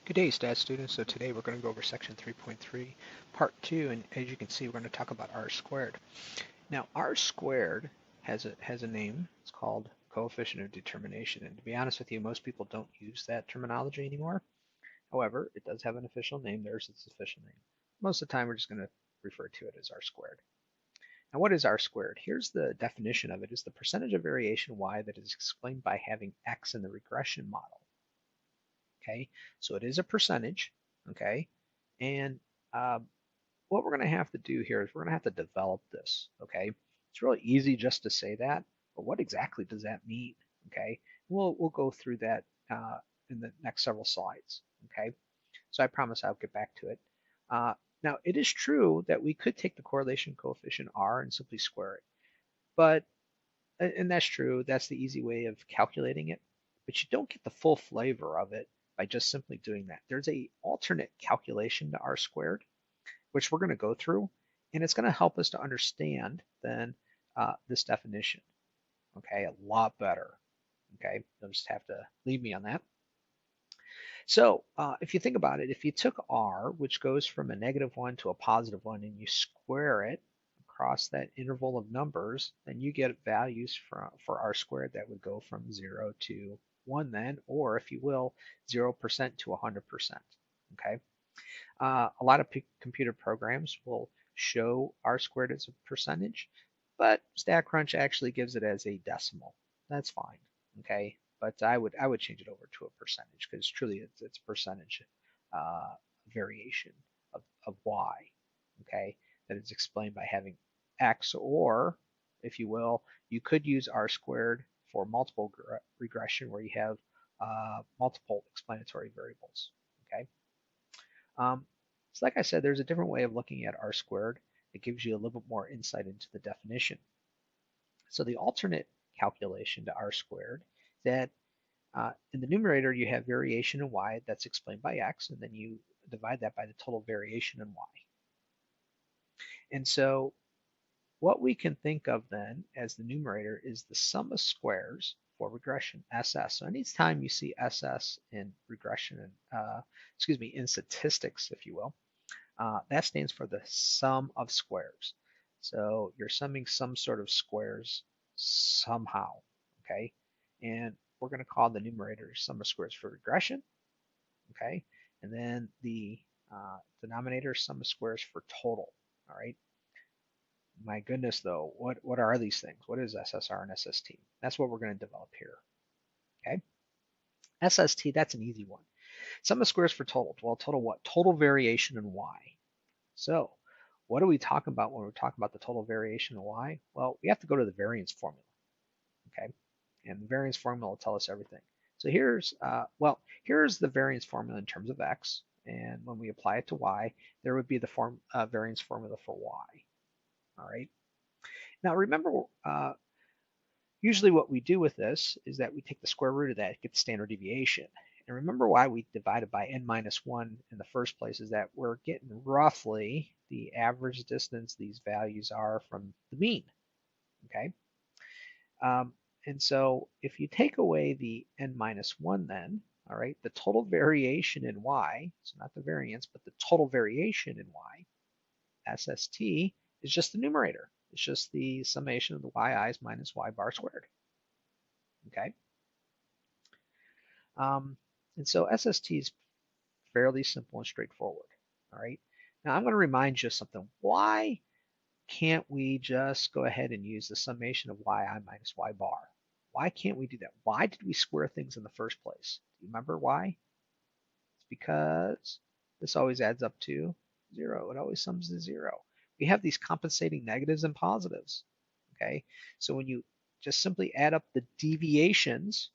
Good day, stats students. So today we're going to go over section 3.3, part 2, and as you can see, we're going to talk about r squared. Now, r squared has a name. It's called coefficient of determination, and to be honest with you, most people don't use that terminology anymore. However, it does have an official name. There's its official name. Most of the time, we're just going to refer to it as r squared. Now, what is r squared? Here's the definition of it: is the percentage of variation y that is explained by having x in the regression model. Okay, so it is a percentage. Okay, and what we're going to have to do here is we're going to have to develop this. Okay, it's really easy just to say that, but what exactly does that mean? Okay, we'll go through that in the next several slides. Okay, so I promise I'll get back to it. Uh, Now, it is true that we could take the correlation coefficient r and simply square it, but and that's true. That's the easy way of calculating it, but you don't get the full flavor of it by just simply doing that. There's a alternate calculation to r squared, which we're going to go through, and it's going to help us to understand then this definition. Okay, a lot better. Okay, you'll just have to leave me on that. So if you think about it, if you took r, which goes from a -1 to a +1, and you square it across that interval of numbers, then you get values for r squared that would go from 0 to 1 then, or if you will, 0% to 100%. Okay. A lot of computer programs will show r squared as a percentage, but StatCrunch actually gives it as a decimal. That's fine. Okay, but I would change it over to a percentage because truly it's a percentage uh, variation of y. Okay, that is explained by having x, or if you will, you could use r squared for multiple regression where you have multiple explanatory variables. Okay. So like I said, there's a different way of looking at r squared that gives you a little bit more insight into the definition. So the alternate calculation to r squared, that in the numerator you have variation in y that's explained by x, and then you divide that by the total variation in y. And so what we can think of then as the numerator is the sum of squares for regression, SS. So anytime you see SS in regression, in statistics, if you will, that stands for the sum of squares. So you're summing some sort of squares somehow, okay? And we're going to call the numerator sum of squares for regression, okay? And then the denominator sum of squares for total, all right? My goodness, though, what are these things? What is SSR and SST? That's what we're going to develop here, okay? SST, that's an easy one. Sum of squares for total. Well, total what? Total variation in y. So what are we talking about when we're talking about the total variation in y? Well, we have to go to the variance formula, okay? And the variance formula will tell us everything. So here's the variance formula in terms of x, and when we apply it to y, there would be the variance formula for y, all right? Now remember, usually what we do with this is that we take the square root of that, get the standard deviation. And remember why we divided by n-1 in the first place is that we're getting roughly the average distance these values are from the mean, okay? And so if you take away the n-1 then, all right, the total variation in y, so not the variance, but the total variation in y, SST, is just the numerator. It's just the summation of the yi's minus y bar squared, okay? And so SST is fairly simple and straightforward, all right? Now I'm going to remind you of something. Why can't we just go ahead and use the summation of yi minus y bar? Why can't we do that? Why did we square things in the first place? Do you remember why? It's because this always adds up to 0. It always sums to 0. We have these compensating negatives and positives, okay? So when you just simply add up the deviations,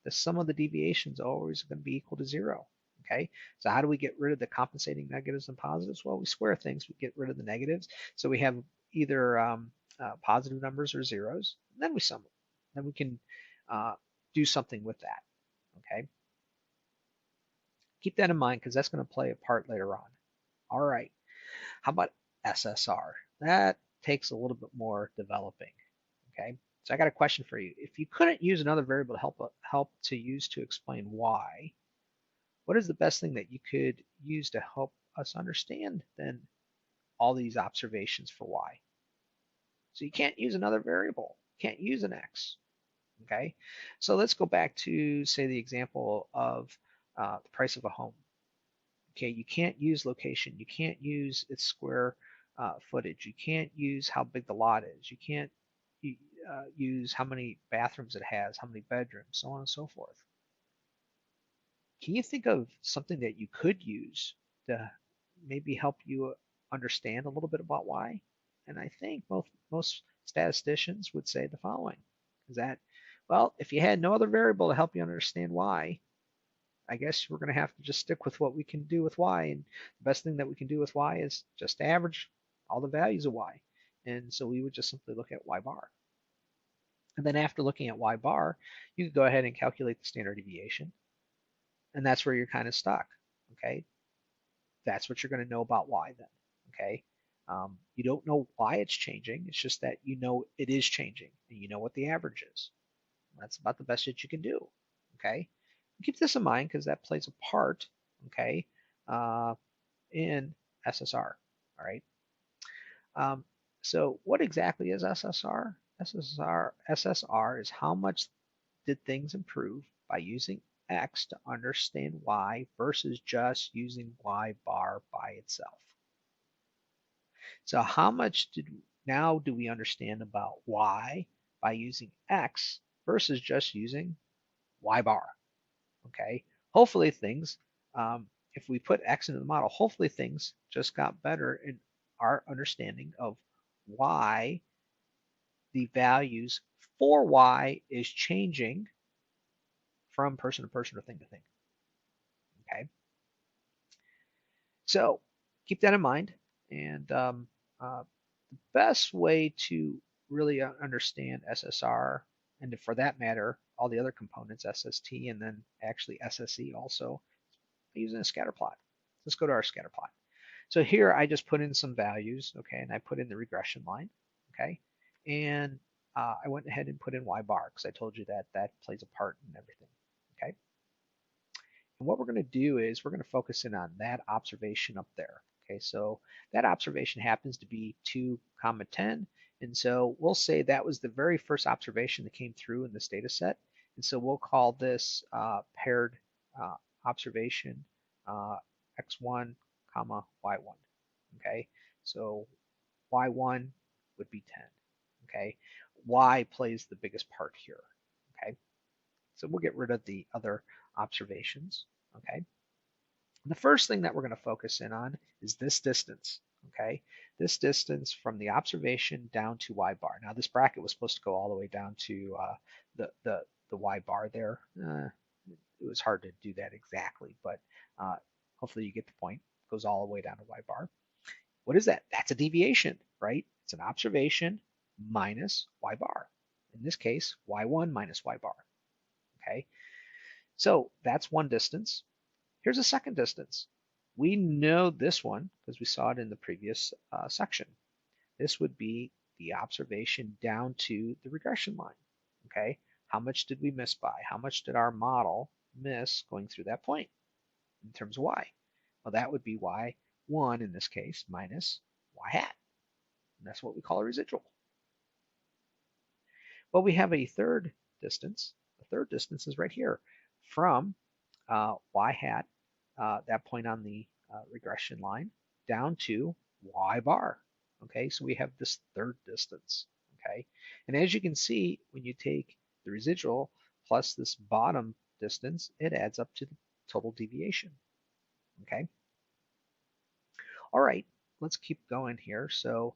the sum of the deviations is always going to be equal to 0. Okay, so how do we get rid of the compensating negatives and positives? Well, we square things, we get rid of the negatives. So we have either positive numbers or zeros, and then we sum them. Then we can do something with that. Okay, keep that in mind because that's going to play a part later on. All right, how about SSR? That takes a little bit more developing. Okay, so I got a question for you. If you couldn't use another variable to help to use to explain y, what is the best thing that you could use to help us understand then all these observations for y? So you can't use another variable, can't use an x. Okay, so let's go back to, say, the example of the price of a home. Okay, you can't use location, you can't use its square footage, you can't use how big the lot is, you can't use how many bathrooms it has, how many bedrooms, so on and so forth. Can you think of something that you could use to maybe help you understand a little bit about why? And I think most statisticians would say the following: is that, well, if you had no other variable to help you understand why, I guess we're going to have to just stick with what we can do with y. And the best thing that we can do with y is just average all the values of y. And so we would just simply look at y bar. And then after looking at y bar, you could go ahead and calculate the standard deviation. And that's where you're kind of stuck. Okay, that's what you're going to know about y then. Okay, you don't know why it's changing. It's just that you know it is changing, and you know what the average is. That's about the best that you can do. Okay, keep this in mind because that plays a part. Okay, in SSR. All right. So what exactly is SSR? SSR is how much did things improve by using X to understand Y versus just using Y bar by itself. So how much now do we understand about Y by using X versus just using Y bar? Okay. Hopefully things, if we put X into the model, hopefully things just got better in our understanding of why the values for Y is changing from person to person or thing to thing. Okay. So keep that in mind. And the best way to really understand SSR, and for that matter, all the other components, SST, and then actually SSE also, using a scatter plot. Let's go to our scatter plot. So here I just put in some values, okay, and I put in the regression line, okay, and I went ahead and put in Y bar because I told you that that plays a part in everything, okay. And what we're going to do is we're going to focus in on that observation up there. Okay, so that observation happens to be 2, 10. And so we'll say that was the very first observation that came through in this data set. And so we'll call this paired observation x1, comma, y1. Okay, so y1 would be 10. Okay, y plays the biggest part here. Okay, so we'll get rid of the other observations. Okay, the first thing that we're going to focus in on is this distance. Okay, this distance from the observation down to y bar. Now this bracket was supposed to go all the way down to the y bar there. It was hard to do that exactly, but hopefully you get the point. It goes all the way down to y bar. What is that? That's a deviation, right? It's an observation minus y bar. In this case, y1 minus y bar. Okay, so that's one distance. Here's a second distance. We know this one because we saw it in the previous section. This would be the observation down to the regression line. Okay, how much did we miss by? How much did our model miss going through that point in terms of y? Well, that would be y1 in this case minus y hat. And that's what we call a residual. Well, we have a third distance. The third distance is right here from y hat, that point on the regression line, down to y bar. Okay, so we have this third distance. Okay, and as you can see, when you take the residual plus this bottom distance, it adds up to the total deviation. Okay, all right, let's keep going here. So,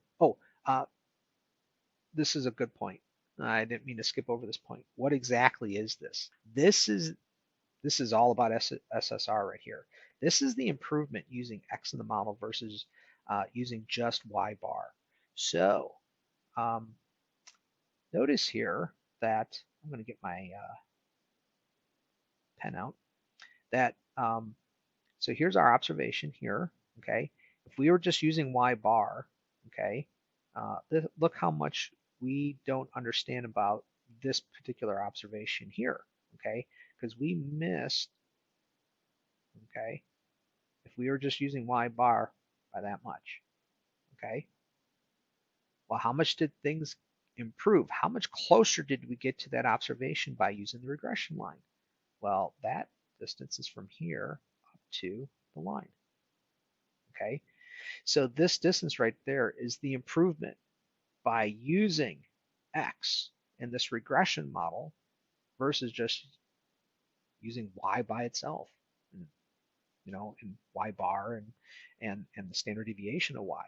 this is a good point. I didn't mean to skip over this point. What exactly is this? This is all about SSR right here. This is the improvement using X in the model versus using just Y bar. So notice here that I'm going to get my pen out. That so here's our observation here. Okay, if we were just using Y bar, okay, look how much we don't understand about this particular observation here. Okay, because we missed, okay? If we were just using y bar by that much, okay? Well, how much did things improve? How much closer did we get to that observation by using the regression line? Well, that distance is from here up to the line, okay? So this distance right there is the improvement by using x in this regression model versus just using y by itself, and, and y bar and the standard deviation of y,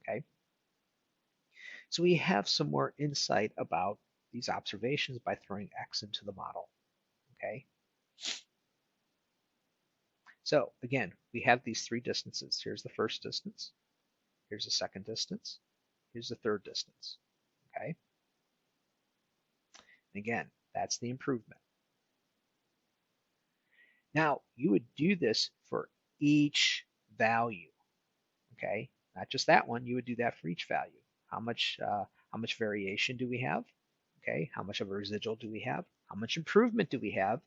okay? So we have some more insight about these observations by throwing x into the model, okay? So again, we have these three distances. Here's the first distance, here's the second distance, here's the third distance, okay? And again, that's the improvement. Now, you would do this for each value, okay? Not just that one, you would do that for each value. How much variation do we have? Okay, how much of a residual do we have? How much improvement do we have?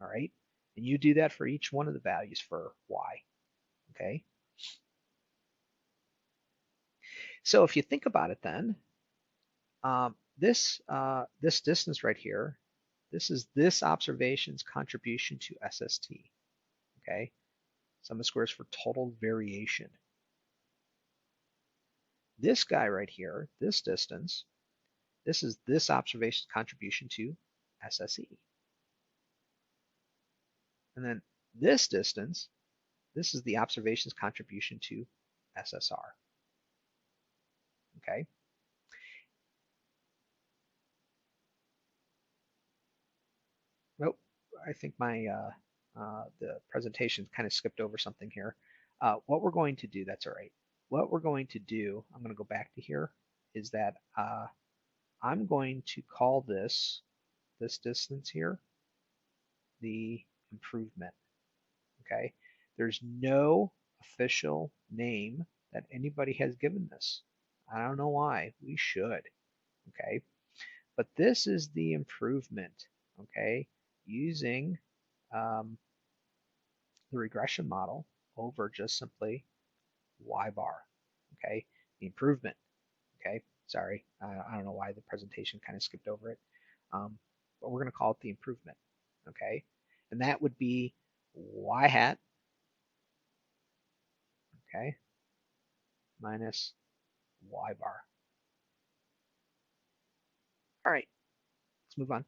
All right, and you do that for each one of the values for y, okay? So if you think about it then, this distance right here, this is this observation's contribution to SST, okay? Sum of squares for total variation. This guy right here, this distance, this is this observation's contribution to SSE. And then this distance, this is the observation's contribution to SSR. Okay? Nope, I think the presentation kind of skipped over something here. What we're going to do, that's all right. What we're going to do, I'm going to go back to here, is that I'm going to call this distance here the improvement. Okay? There's no official name that anybody has given this. I don't know why. We should. Okay? But this is the improvement. Okay? Using the regression model over just simply y bar. Okay? The improvement. Okay? Sorry. I don't know why the presentation kind of skipped over it. But we're going to call it the improvement. Okay? And that would be y hat, okay, minus y bar. All right, let's move on.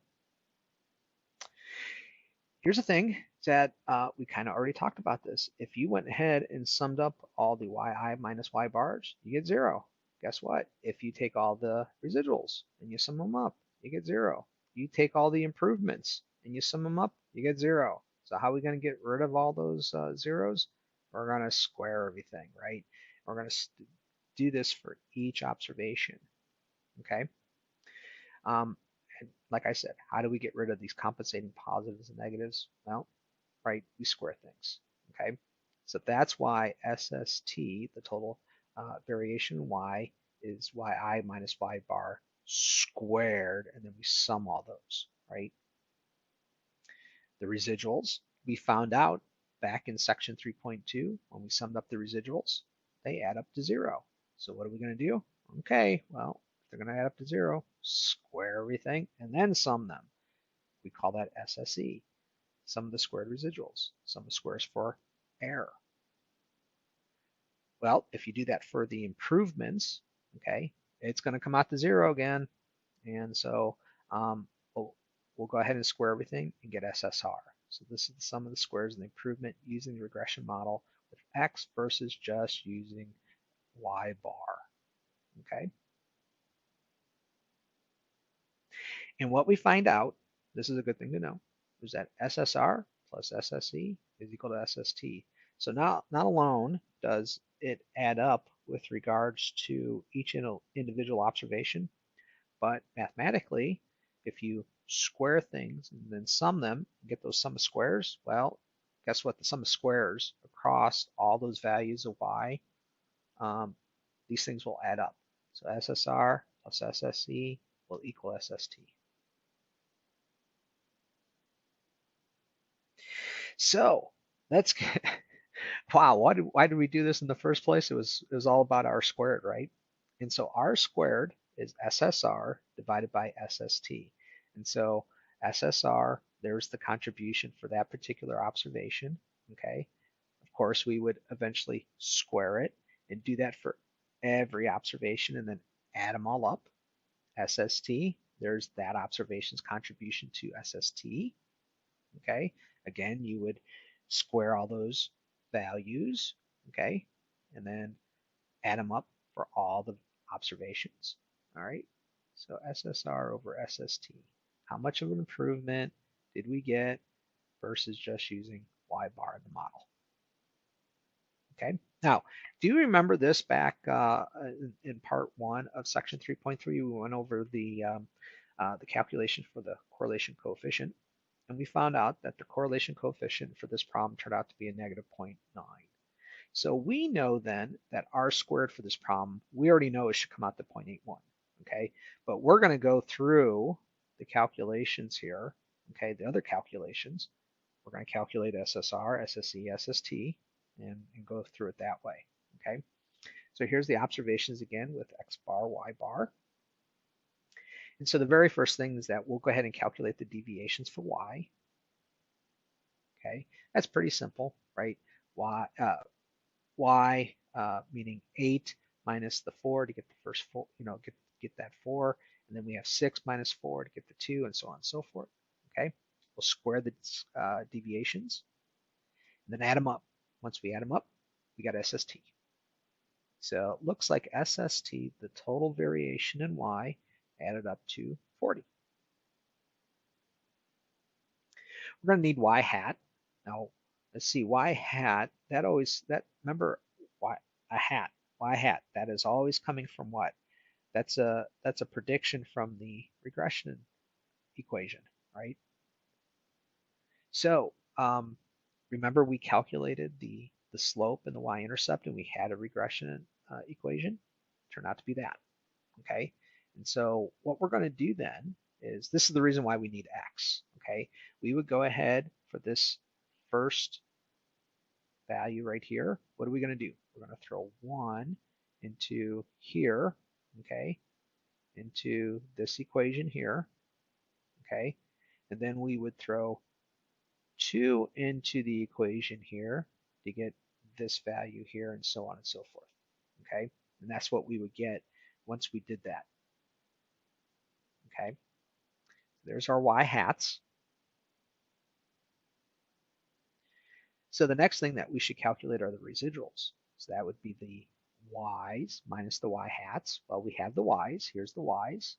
Here's the thing that we kind of already talked about this. If you went ahead and summed up all the yi minus y bars, you get 0. Guess what? If you take all the residuals and you sum them up, you get 0. You take all the improvements and you sum them up, you get 0. So how are we going to get rid of all those zeros? We're going to square everything, right? We're going to do this for each observation, okay? And like I said, how do we get rid of these compensating positives and negatives? Well, right, we square things, okay? So that's why SST, the total variation y, is yi minus y bar squared, and then we sum all those, right? The residuals, we found out back in section 3.2, when we summed up the residuals, they add up to 0. So what are we going to do? Okay, well, they're going to add up to 0, square everything, and then sum them. We call that SSE, sum of the squared residuals, sum of squares for error. Well, if you do that for the improvements, okay, it's going to come out to 0 again. And so we'll go ahead and square everything and get SSR. So this is the sum of the squares and the improvement using the regression model with x versus just using y bar, okay? And what we find out, this is a good thing to know, is that SSR plus SSE is equal to SST. So not alone does it add up with regards to each individual observation, but mathematically, if you square things and then sum them, get those sum of squares, well, guess what? The sum of squares across all those values of y, these things will add up. So SSR plus SSE will equal SST. So That's wow. Why did we do this in the first place? It was all about R squared, right? And so R squared is SSR divided by SST. And so SSR, there's the contribution for that particular observation. Okay. Of course, we would eventually square it and do that for every observation and then add them all up. SST, there's that observation's contribution to SST. Okay. Again, you would square all those values. Okay. And then add them up for all the observations. All right. So SSR over SST. How much of an improvement did we get versus just using Y bar in the model? Okay. Now, do you remember this back in part 1 of section 3.3? We went over the calculation for the correlation coefficient, and we found out that the correlation coefficient for this problem turned out to be a negative 0.9. So we know then that R squared for this problem, we already know it should come out to 0.81. Okay, but we're going to go through the calculations here. Okay, the other calculations. We're going to calculate SSR, SSE, SST, and go through it that way. Okay, so here's the observations again with X bar, Y bar. And so the very first thing is that we'll go ahead and calculate the deviations for Y. Okay, that's pretty simple, right? Y meaning 8 minus the 4 to get the first 4, get that 4, and then we have 6 minus 4 to get the 2, and so on and so forth. Okay, we'll square the deviations, and then add them up. Once we add them up, we got SST. So it looks like SST, the total variation in Y, added up to 40. We're going to need Y hat. Now, let's see, Y hat, remember, a hat, Y hat, that is always coming from what? That's a prediction from the regression equation, right? So remember we calculated the slope and the y-intercept, and we had a regression equation. Turned out to be that. Okay, and so what we're going to do then is, this is the reason why we need x. Okay, we would go ahead for this first value right here. What are we going to do? We're going to throw 1 into here. Okay, into this equation here. Okay, and then we would throw 2 into the equation here to get this value here, and so on and so forth. Okay, and that's what we would get once we did that. Okay, there's our y hats. So the next thing that we should calculate are the residuals. So that would be the y's minus the y hats. Well, we have the y's. Here's the y's.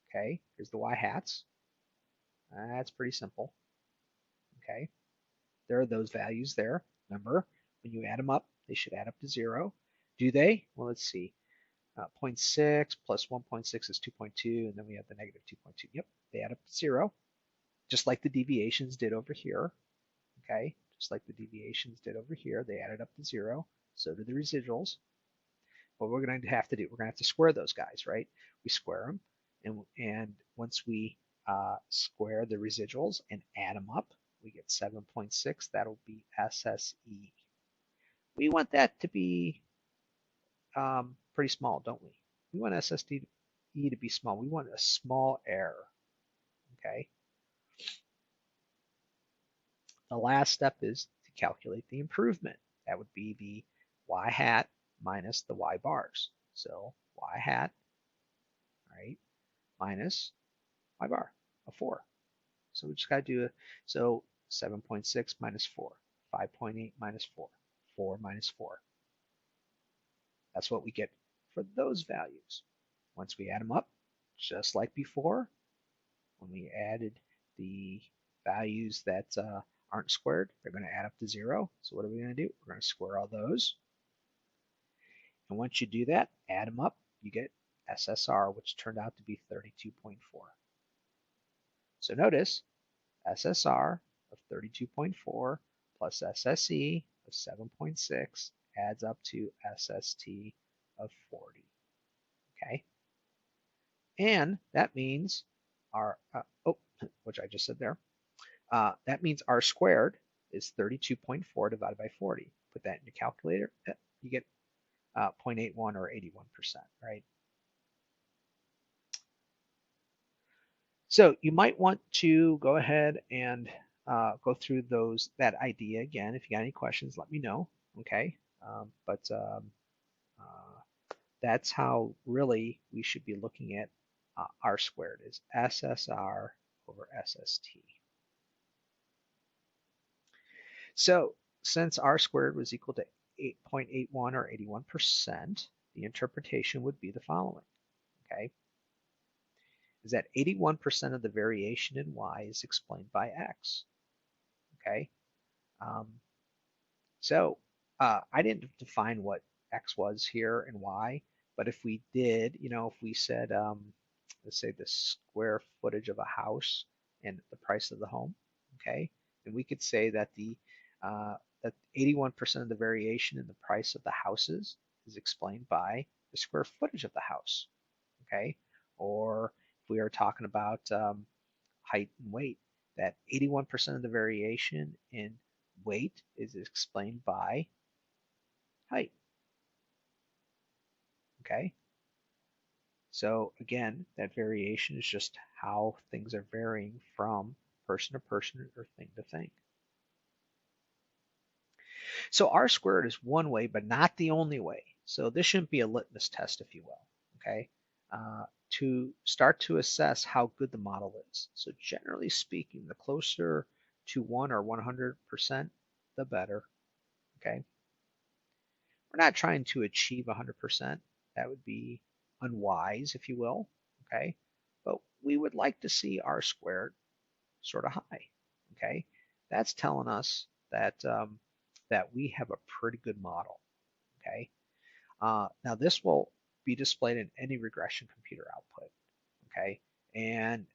Okay, here's the y hats. That's pretty simple. Okay, there are those values there. Remember, when you add them up, they should add up to 0. Do they? Well, let's see. 0.6 plus 1.6 is 2.2, and then we have the negative 2.2. Yep, they add up to 0, just like the deviations did over here. Okay, just like the deviations did over here, they added up to 0. So do the residuals. What we're going to have to do, we're going to have to square those guys, right? We square them, and once we square the residuals and add them up, we get 7.6. That'll be SSE. We want that to be pretty small, don't we? We want SSE to be small. We want a small error. Okay. The last step is to calculate the improvement. That would be the y hat minus the y bars. So y hat, right, minus y bar, a 4. So we just got to do so 7.6 minus 4, 5.8 minus 4, 4 minus 4. That's what we get for those values. Once we add them up, just like before, when we added the values that aren't squared, they're going to add up to 0. So what are we going to do? We're going to square all those. And once you do that, add them up, you get SSR, which turned out to be 32.4. So notice SSR of 32.4 plus SSE of 7.6 adds up to SST of 40. Okay? And that means our, which I just said there, that means R squared is 32.4 divided by 40. Put that in your calculator, you get 0.81 or 81%, right? So you might want to go ahead and go through that idea again. If you got any questions, let me know. Okay, that's how really we should be looking at R squared is SSR over SST. So since R squared was equal to 8.81 or 81%, the interpretation would be the following. Okay, is that 81% of the variation in y is explained by x. Okay, so I didn't define what x was here and y, but if we did, if we said, let's say the square footage of a house and the price of the home, okay, then we could say that that 81% of the variation in the price of the houses is explained by the square footage of the house, okay, or if we are talking about height and weight, that 81% of the variation in weight is explained by height. Okay? So again, that variation is just how things are varying from person to person or thing to thing. So R squared is one way, but not the only way. So this shouldn't be a litmus test, if you will. Okay? To start to assess how good the model is. So generally speaking, the closer to 1 or 100%, the better. Okay? We're not trying to achieve 100%. That would be unwise, if you will. Okay? But we would like to see R squared sort of high. Okay? That's telling us that that we have a pretty good model. Okay? Now this will be displayed in any regression computer output. Okay? And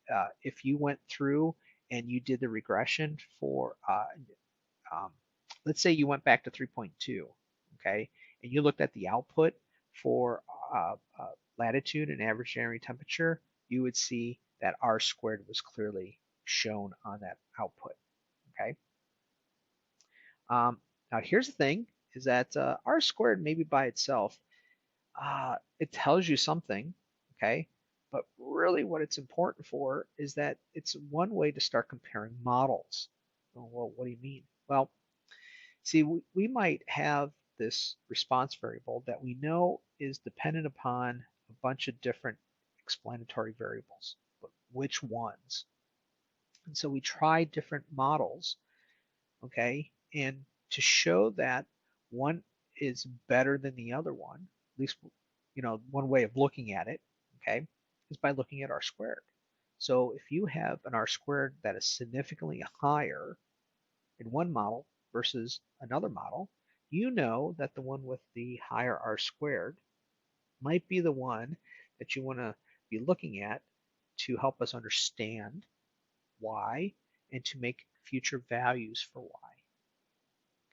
if you went through and you did the regression for, let's say you went back to 3.2, okay, and you looked at the output for latitude and average January temperature, you would see that R squared was clearly shown on that output. Okay. Now here's the thing: is that R squared maybe by itself, it tells you something. Okay. But really, what it's important for is that it's one way to start comparing models. Well, what do you mean? Well, see, we might have this response variable that we know is dependent upon a bunch of different explanatory variables, but which ones? And so we try different models, okay? And to show that one is better than the other one, at least, one way of looking at it, okay, is by looking at R squared. So if you have an R squared that is significantly higher in one model versus another model, you know that the one with the higher R squared might be the one that you want to be looking at to help us understand y and to make future values for y,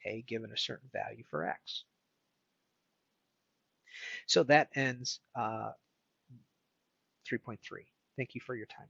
okay, given a certain value for x. So that ends 3.3. Thank you for your time.